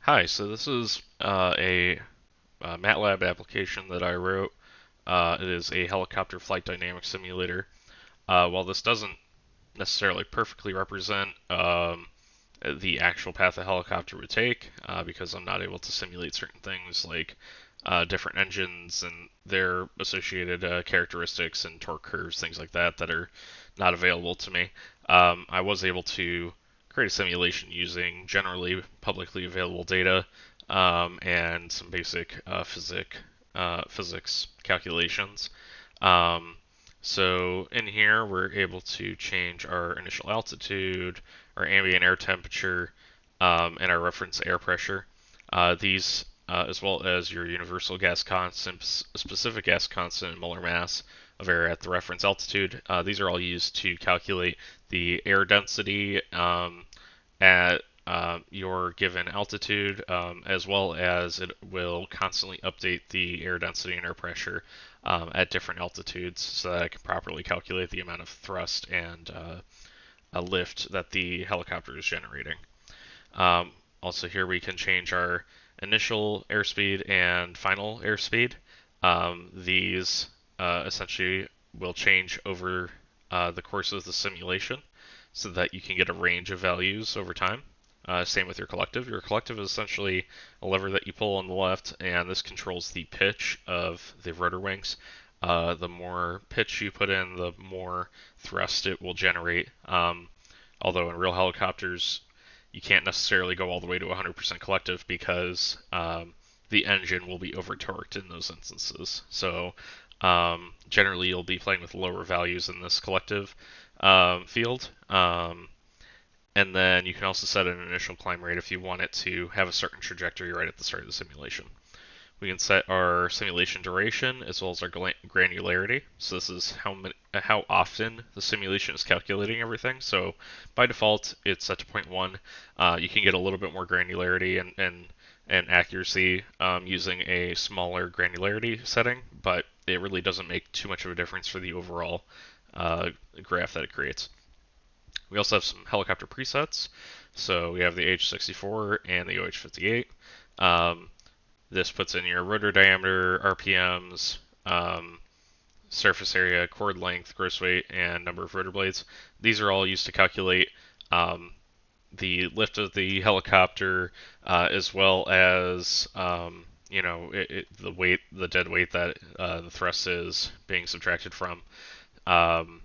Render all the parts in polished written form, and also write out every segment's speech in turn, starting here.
Hi, so this is a Matlab application that I wrote. It is a helicopter flight dynamics simulator. While this doesn't necessarily perfectly represent the actual path a helicopter would take, because I'm not able to simulate certain things like different engines and their associated characteristics and torque curves, things like that, that are not available to me. I was able to create a simulation using generally publicly available data and some basic physics calculations. Um, so in here, we're able to change our initial altitude, our ambient air temperature, and our reference air pressure. These, as well as your universal gas constant, specific gas constant, and molar mass of air at the reference altitude. These are all used to calculate the air density at your given altitude, as well as it will constantly update the air density and air pressure at different altitudes so that I can properly calculate the amount of thrust and a lift that the helicopter is generating. Also, here we can change our initial airspeed and final airspeed. These essentially will change over the course of the simulation so that you can get a range of values over time. Same with your collective. Your collective is essentially a lever that you pull on the left, and this controls the pitch of the rotor wings. The more pitch you put in, the more thrust it will generate. Although in real helicopters, you can't necessarily go all the way to 100% collective because the engine will be over torqued in those instances. So generally, you'll be playing with lower values in this collective field. And then you can also set an initial climb rate if you want it to have a certain trajectory right at the start of the simulation. We can set our simulation duration as well as our granularity. So this is how often the simulation is calculating everything. So by default, it's set to 0.1. You can get a little bit more granularity and accuracy using a smaller granularity setting, but it really doesn't make too much of a difference for the overall graph that it creates. We also have some helicopter presets. So we have the H64 and the OH58. This puts in your rotor diameter, RPMs, surface area, chord length, gross weight, and number of rotor blades. These are all used to calculate the lift of the helicopter, as well as the weight, the dead weight that the thrust is being subtracted from. Um,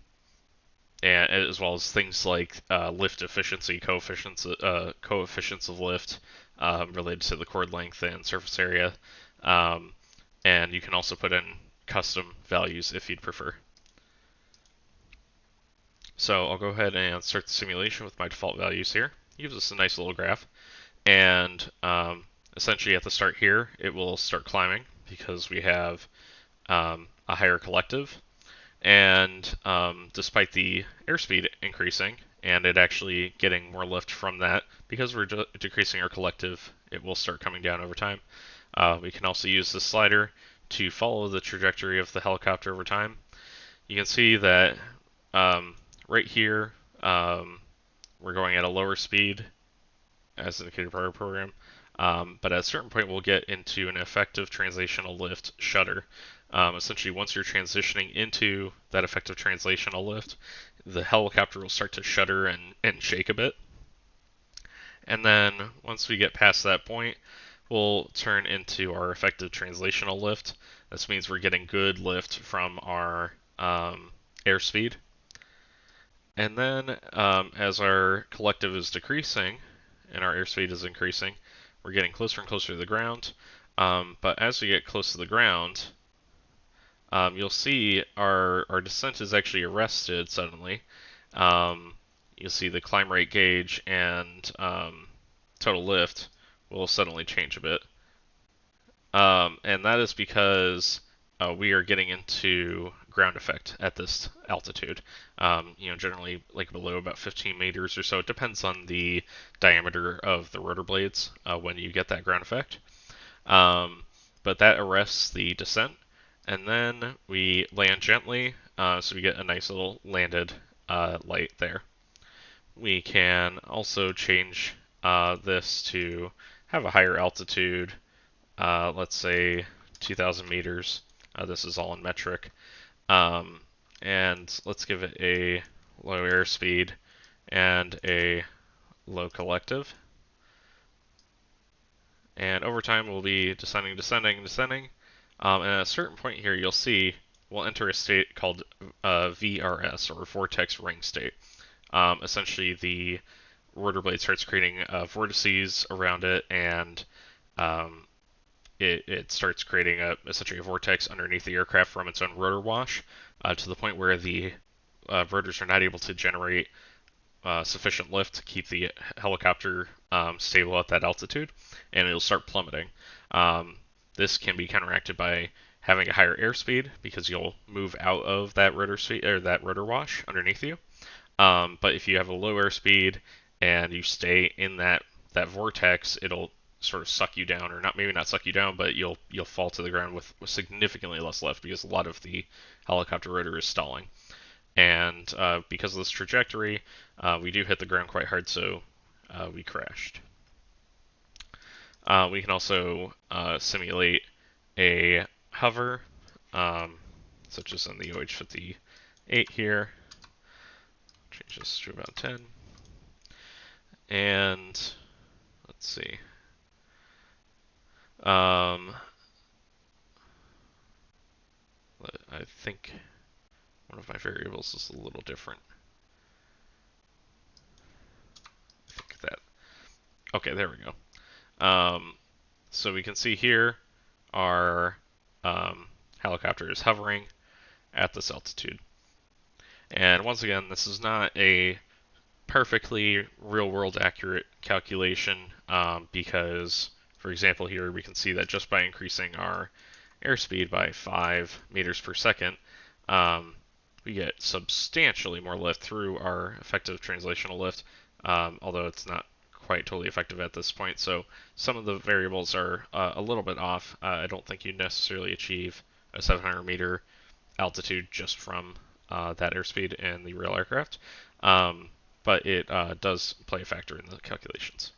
and as well as things like lift efficiency, coefficients of lift related to the chord length and surface area. Um, and you can also put in custom values if you'd prefer. So I'll go ahead and start the simulation with my default values here. It gives us a nice little graph. And essentially at the start here, it will start climbing because we have a higher collective. And despite the airspeed increasing and it actually getting more lift from that, because we're decreasing our collective, it will start coming down over time. We can also use the slider to follow the trajectory of the helicopter over time. You can see that right here, we're going at a lower speed as indicated by our program. But at a certain point, we'll get into an effective translational lift shudder. Essentially, once you're transitioning into that effective translational lift, the helicopter will start to shudder and shake a bit. And then once we get past that point, we'll turn into our effective translational lift. This means we're getting good lift from our airspeed. And then as our collective is decreasing and our airspeed is increasing, we're getting closer and closer to the ground. But as we get close to the ground, you'll see our descent is actually arrested suddenly. You'll see the climb rate gauge and total lift will suddenly change a bit. And that is because we are getting into ground effect at this altitude. Generally like below about 15 meters or so. It depends on the diameter of the rotor blades when you get that ground effect. But that arrests the descent, and then we land gently, so we get a nice little landed light there. We can also change this to have a higher altitude, let's say 2,000 meters. This is all in metric. Um, and let's give it a low airspeed and a low collective. And over time, we'll be descending, descending, descending. And at a certain point here, you'll see we'll enter a state called VRS, or vortex ring state. Essentially, the rotor blade starts creating vortices around it, and um, it starts creating essentially a vortex underneath the aircraft from its own rotor wash, to the point where the rotors are not able to generate sufficient lift to keep the helicopter stable at that altitude, and it'll start plummeting. This can be counteracted by having a higher airspeed because you'll move out of that rotor speed or that rotor wash underneath you. But if you have a low airspeed and you stay in that vortex, it'll sort of suck you down, or not, maybe not suck you down, but you'll fall to the ground with significantly less lift because a lot of the helicopter rotor is stalling. And because of this trajectory, we do hit the ground quite hard, so we crashed. We can also simulate a hover, such as in the OH-58 here. Change this to about 10. And let's see. I think one of my variables is a little different. I think that. Okay, there we go. So we can see here our helicopter is hovering at this altitude. And once again, this is not a perfectly real-world accurate calculation because, for example, here we can see that just by increasing our airspeed by 5 meters per second, we get substantially more lift through our effective translational lift, although it's not quite totally effective at this point. So some of the variables are a little bit off. I don't think you necessarily achieve a 700 meter altitude just from that airspeed in the real aircraft, but it does play a factor in the calculations.